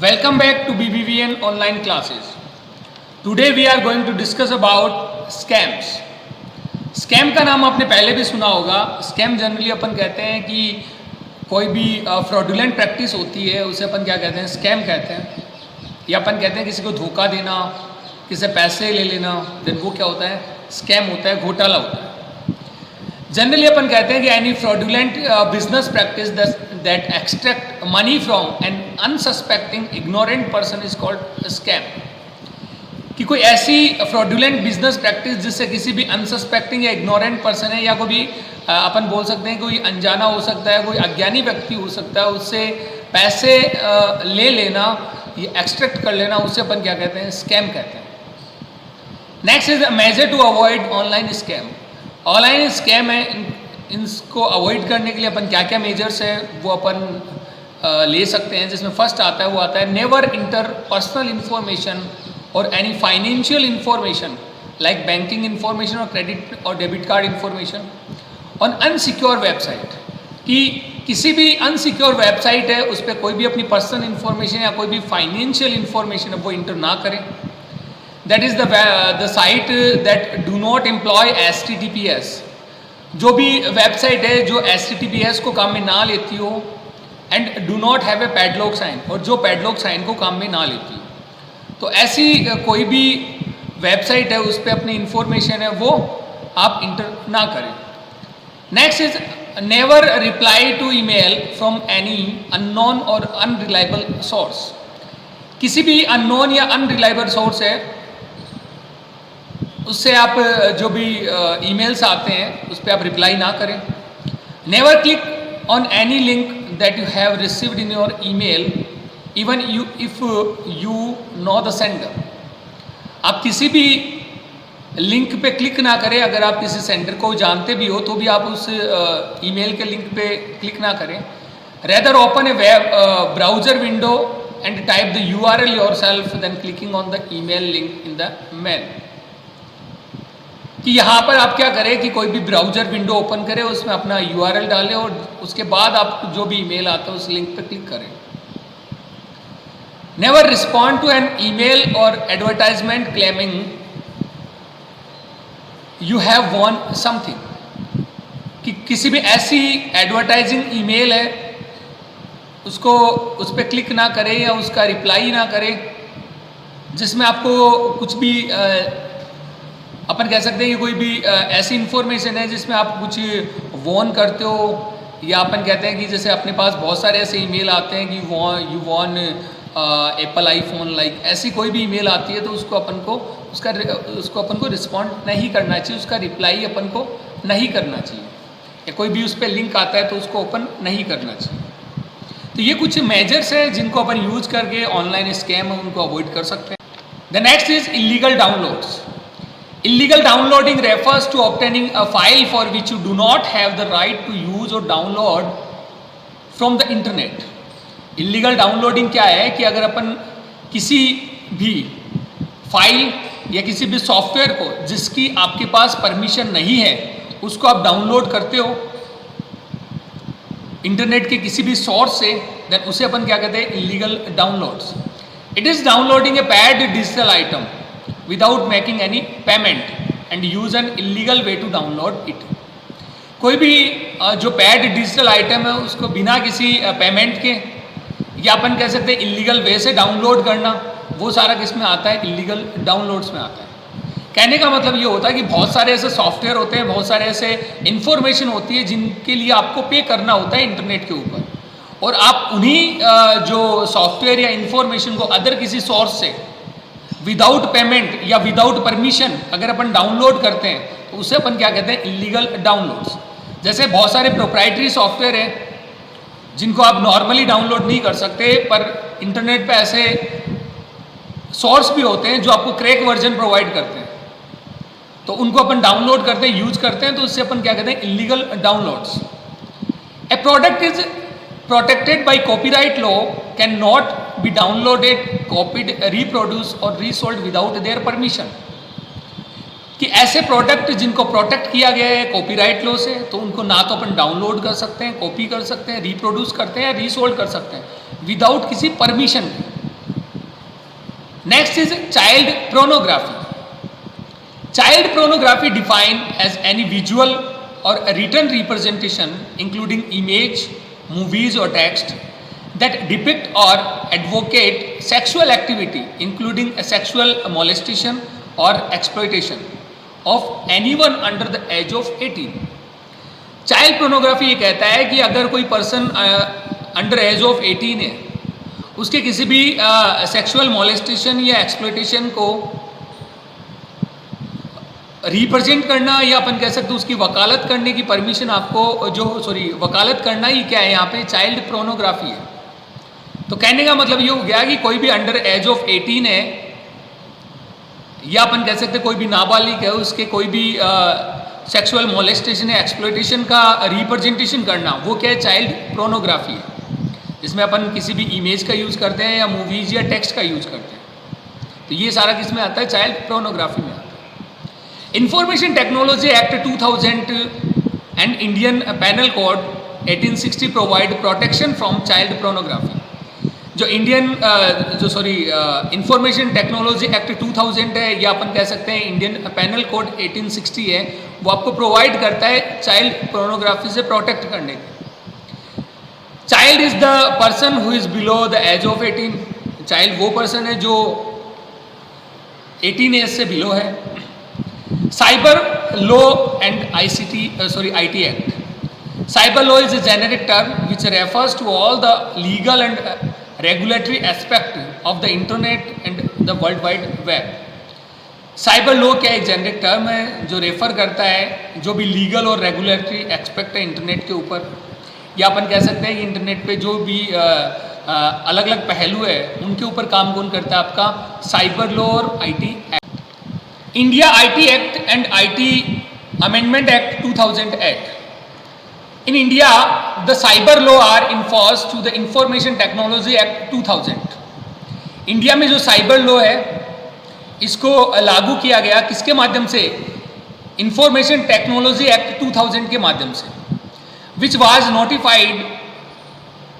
Welcome back to BBVN online classes. Today we are going to discuss about scams. Scam का नाम आपने पहले भी सुना होगा. स्कैम जनरली अपन कहते हैं कि कोई भी फ्रॉडुलेंट प्रैक्टिस होती है उसे अपन क्या कहते हैं, स्कैम कहते हैं. या अपन कहते हैं किसी को धोखा देना, किसी से पैसे ले लेना, देन वो क्या होता है, स्कैम होता है, घोटाला होता है. जनरली अपन कहते हैं कि any fraudulent business practice that extract money from an unsuspecting ignorant person is called scam. कि कोई ऐसी फ्रॉडुलेंट बिजनेस प्रैक्टिस जिससे किसी भी अनसस्पेक्टिंग या इग्नोरेंट पर्सन है या कोई भी अपन बोल सकते हैं कोई अनजाना हो सकता है, कोई अज्ञानी व्यक्ति हो सकता है, उससे पैसे ले लेना या एक्सट्रैक्ट कर लेना, उससे अपन क्या कहते हैं, स्कैम कहते हैं. Next is measure to avoid online scam. Online scam है, इनको अवॉइड करने के लिए अपन क्या क्या मेजर्स है वो अपन ले सकते हैं. जिसमें फर्स्ट आता है वो आता है नेवर इंटर पर्सनल इन्फॉर्मेशन और any financial information like banking information और क्रेडिट और debit card information on unsecure website. कि किसी भी अनसिक्योर वेबसाइट है उस पर कोई भी अपनी पर्सनल इन्फॉर्मेशन या कोई भी फाइनेंशियल इन्फॉर्मेशन है वो इंटर ना करें. That is the site that do not employ HTTPS. जो भी वेबसाइट है जो HTTPS को काम में ना लेती हो, and do not have a padlock sign, और जो पैडलॉक साइन को काम में ना लेती हो. तो ऐसी कोई भी वेबसाइट है उस पर अपनी इंफॉर्मेशन है वो आप इंटर ना करें. Next is never reply to email from any unknown और अनरिलायबल सोर्स. किसी भी अननोन या अनरिलायबल सोर्स है उससे आप जो भी ईमेल्स आते हैं उस पर आप रिप्लाई ना करें. Never click on any link that you have received in your email even you if you know the sender. आप किसी भी लिंक पे क्लिक ना करें. अगर आप किसी सेंडर को जानते भी हो तो भी आप उस ईमेल के लिंक पे क्लिक ना करें. Rather open a web browser window and type the URL yourself then clicking on the email link in the mail. कि यहाँ पर आप क्या करें कि कोई भी ब्राउजर विंडो ओपन करें, उसमें अपना URL डालें और उसके बाद आपको जो भी ईमेल आता है उस लिंक पे क्लिक करें. Never respond to an email और advertisement claiming you have won something. कि किसी भी ऐसी एडवर्टाइजिंग ईमेल है उसको उस पर क्लिक ना करें या उसका रिप्लाई ना करें जिसमें आपको कुछ भी अपन कह सकते हैं कि कोई भी ऐसी इन्फॉर्मेशन है जिसमें आप कुछ वॉन करते हो, या अपन कहते हैं कि जैसे अपने पास बहुत सारे ऐसे ईमेल आते हैं कि you won Apple iPhone, like ऐसी कोई भी ईमेल आती है तो उसको अपन को रिस्पॉन्ड नहीं करना चाहिए, उसका रिप्लाई अपन को नहीं करना चाहिए. या कोई भी उस पर लिंक आता है तो उसको ओपन नहीं करना चाहिए. तो ये कुछ मेजर्स हैं जिनको अपन यूज करके ऑनलाइन स्कैम उनको अवॉइड कर सकते हैं. The next is illegal downloads. Illegal downloading refers to obtaining a file for which you do not have the right to use or download from the internet. Illegal downloading क्या है कि अगर अपन किसी भी फाइल या किसी भी सॉफ्टवेयर को जिसकी आपके पास परमिशन नहीं है उसको आप डाउनलोड करते हो इंटरनेट के किसी भी सोर्स से, देन उसे अपन क्या कहते हैं, illegal downloads. It is downloading A pad digital item without making any payment and use an illegal way to download it. कोई भी जो पैड डिजिटल आइटम है उसको बिना किसी पेमेंट के या अपन कह सकते हैं इलीगल वे से डाउनलोड करना, वो सारा किस में आता है, इलीगल डाउनलोड्स में आता है. कहने का मतलब ये होता है कि बहुत सारे ऐसे सॉफ्टवेयर होते हैं, बहुत सारे ऐसे इन्फॉर्मेशन होती है जिनके लिए आपको पे करना होता है इंटरनेट के ऊपर, और आप उन्हीं जो सॉफ्टवेयर या इन्फॉर्मेशन को अदर किसी सोर्स से विदाउट पेमेंट या विदाउट परमिशन अगर अपन डाउनलोड करते हैं तो उसे अपन क्या कहते हैं, इलीगल डाउनलोड्स. जैसे बहुत सारे प्रोप्राइटरी सॉफ्टवेयर हैं जिनको आप नॉर्मली डाउनलोड नहीं कर सकते, पर इंटरनेट पे ऐसे सोर्स भी होते हैं जो आपको क्रैक वर्जन प्रोवाइड करते हैं, तो उनको अपन डाउनलोड करते हैं, यूज करते हैं, तो उससे अपन क्या कहते हैं, illegal downloads. A product is protected by copyright law cannot be downloaded, copied, reproduced or resold without their permission. कि ऐसे प्रोडक्ट जिनको प्रोटेक्ट किया गया है कॉपीराइट लॉ से, तो उनको ना तो अपन डाउनलोड कर सकते हैं, कॉपी कर सकते हैं, रिप्रोड्यूस करते हैं या रीसोल्ड कर सकते हैं विदाउट किसी परमिशन के. Next is child pornography. Child pornography defined as any visual or written representation including image, movies or text that depict or advocate sexual activity including a sexual molestation or exploitation of anyone under the age of 18. Child pornography ये कहता है कि अगर कोई person under as of 18 है, उसके किसी भी सेक्सुअल मॉलेस्टेशन या एक्सप्लॉइटेशन को रिप्रेजेंट करना या अपन कह सकते हैं उसकी वकालत करने की परमिशन आपको वकालत करना ही क्या है यहाँ पे चाइल्ड प्रोनोग्राफी है. तो कहने का मतलब ये हो गया कि कोई भी अंडर एज ऑफ 18 है या अपन कह सकते हैं कोई भी नाबालिग है, उसके कोई भी सेक्सुअल मोलेस्टेशन या एक्सप्लॉइटेशन का रिप्रेजेंटेशन करना, वो क्या है चाइल्ड प्रोनोग्राफी है, जिसमें अपन किसी भी इमेज का यूज़ करते हैं या मूवीज या टेक्स्ट का यूज़ करते हैं. तो ये सारा किस में आता है, चाइल्ड प्रोनोग्राफी में आता है. Information technology act 2000 and Indian panel code 1860 provide protection from child pornography. जो इंफॉर्मेशन टेक्नोलॉजी एक्ट 2000 है या अपन कह सकते हैं इंडियन पैनल कोड 1860 है, वो आपको प्रोवाइड करता है चाइल्ड प्रोनोग्राफी से प्रोटेक्ट करने के. Child is the person who is below the age of 18. Child वो पर्सन है जो 18 एज से बिलो है. Cyber Law and IT Act. Cyber law is a generic term which refers to all the legal and regulatory aspect of the internet and the world wide web. Cyber law क्या एक generic term है जो refer करता है जो भी legal और regulatory aspect है इंटरनेट के ऊपर, या अपन कह सकते हैं कि इंटरनेट पे जो भी अलग अलग पहलू है उनके ऊपर काम कौन करता है, आपका साइबर लॉ और IT act. India IT Act and IT Amendment Act 2008. In India, the cyber law are enforced to the Information Technology Act 2000. India में जो साइबर लॉ है इसको लागू किया गया किसके माध्यम से, इंफॉर्मेशन टेक्नोलॉजी एक्ट 2000 के माध्यम से, विच वाज नोटिफाइड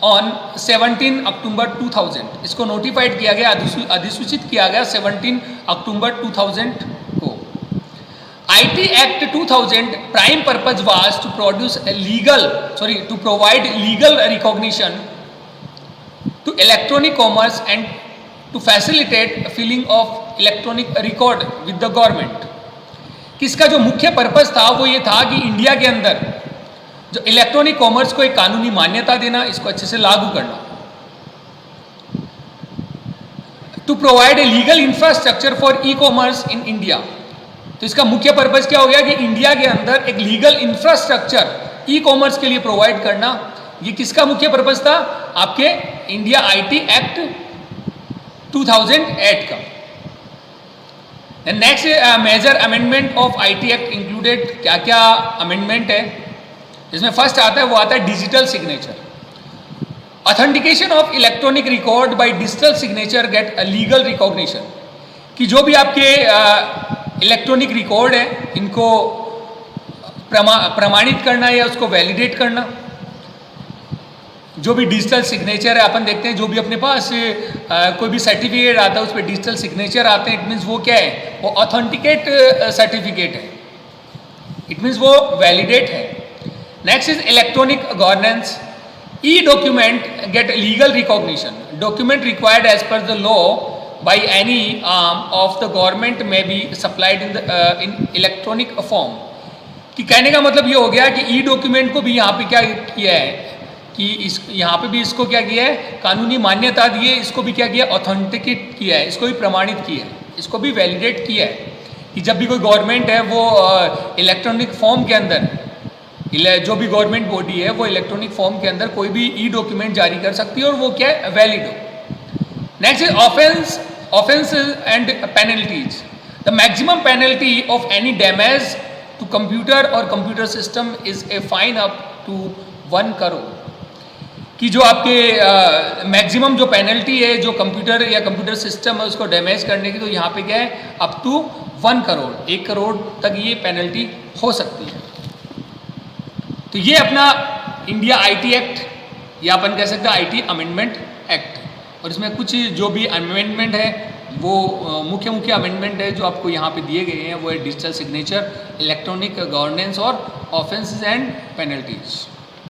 ऑन 17 अक्टूबर 2000. इसको नोटिफाइड किया गया, अधिसूचित किया गया 17 अक्टूबर 2000 को. IT Act 2000 prime purpose was to provide legal recognition to electronic commerce and to facilitate filling of electronic record with the government. किसका जो मुख्य पर्पस था वो ये था कि इंडिया के अंदर जो इलेक्ट्रॉनिक कॉमर्स को एक कानूनी मान्यता देना, इसको अच्छे से लागू करना. To provide a legal infrastructure for e commerce in India. तो इसका मुख्य पर्पस क्या हो गया कि इंडिया के अंदर एक लीगल इंफ्रास्ट्रक्चर ई कॉमर्स के लिए प्रोवाइड करना. ये किसका मुख्य पर्पस था, आपके इंडिया IT एक्ट 2008 का. Next major amendment of IT act included, क्या क्या अमेंडमेंट है इसमें फर्स्ट आता है वो आता है digital signature. Authentication of electronic record by digital signature get a legal recognition. कि जो भी आपके इलेक्ट्रॉनिक रिकॉर्ड है इनको प्रमाणित करना या उसको वैलिडेट करना. जो भी डिजिटल सिग्नेचर है, अपन देखते हैं जो भी अपने पास कोई भी सर्टिफिकेट आता है उस पर डिजिटल सिग्नेचर आते हैं, इट मीन्स वो क्या है, वो ऑथेंटिकेट सर्टिफिकेट है, इट मीन्स वो वैलिडेट है. Next is electronic governance. E-document get legal recognition. Document required as per the law by any arm of the government may be supplied in electronic form. कि कहने का मतलब ये हो गया कि E-document को भी यहाँ पे क्या किया है कि यहाँ पे भी इसको क्या किया है, कानूनी मान्यता दी है, इसको भी क्या किया, ऑथेंटिकेट किया है, इसको भी प्रमाणित किया है, इसको भी वैलिडेट किया है कि जब भी कोई गवर्नमेंट है वो इलेक्ट्रॉनिक फॉर्म के अंदर, जो भी गवर्नमेंट बॉडी है वो इलेक्ट्रॉनिक फॉर्म के अंदर कोई भी E-डॉक्यूमेंट जारी कर सकती है और वो क्या है, वैलिड हो. Next is offences and penalties. The maximum penalty of any damage to computer और computer system is a fine up to 1 crore. कि जो आपके मैक्सिमम जो पेनल्टी है जो कंप्यूटर या कंप्यूटर सिस्टम है उसको डैमेज करने की, तो यहाँ पे क्या है, अप टू 1 करोड़, 1 करोड़ तक ये पेनल्टी हो सकती है. तो ये अपना इंडिया IT एक्ट या अपन कह सकते हैं IT अमेंडमेंट एक्ट. और इसमें कुछ जो भी अमेंडमेंट है वो मुख्य मुख्य अमेंडमेंट है जो आपको यहाँ पे दिए गए हैं, वो है डिजिटल सिग्नेचर, इलेक्ट्रॉनिक गवर्नेंस और ऑफेंसेस एंड पेनल्टीज।